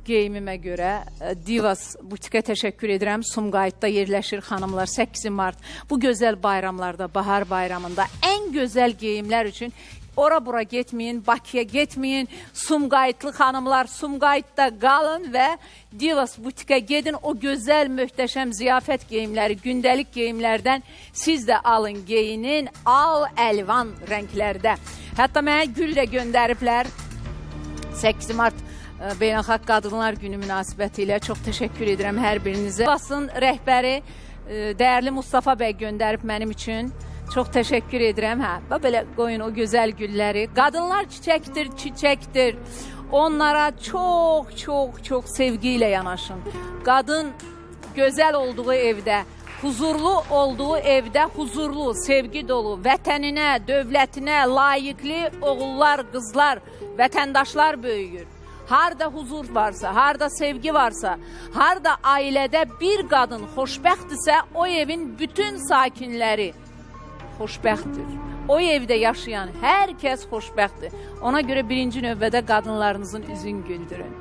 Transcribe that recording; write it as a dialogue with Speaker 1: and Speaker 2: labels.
Speaker 1: geyimimə görə Divas butikə təşəkkür edirəm. Sumqayıtda yerləşir xanımlar 8 mart. Bu gözəl bayramlarda, bahar bayramında ən gözəl geyimlər üçün ora-bura getməyin, Bakıya getməyin. Sumqayıtlı xanımlar Sumqayıtda qalın və Divas butikə gedin. O gözəl, möhtəşəm ziyafət geyimləri, gündəlik geyimlərdən siz də alın, geyinin al, əlvan rənglərdə. Hətta mənə gül də göndəriblər. 8 mart Beynəlxalq Qadınlar Günü münasibəti ilə çox təşəkkür edirəm hər birinizə. Divasın rəhbəri dəyərli Mustafa bəy göndərib mənim üçün. Çox təşəkkür edirəm. Belə qoyun o gözəl gülləri. Qadınlar çiçəkdir, çiçəkdir. Onlara çox sevgi ilə yanaşın. Qadın gözəl olduğu evdə, huzurlu olduğu evdə huzurlu, sevgi dolu, vətəninə, dövlətinə layiqli oğullar, qızlar, vətəndaşlar böyüyür. Harda huzur varsa, harda sevgi varsa, harda ailədə bir qadın xoşbəxtdirsə, o evin bütün sakinləri xoşbəxtdir. O evdə yaşayan hər kəs xoşbəxtdir. Ona görə birinci növbədə qadınlarınızın üzün güldürün.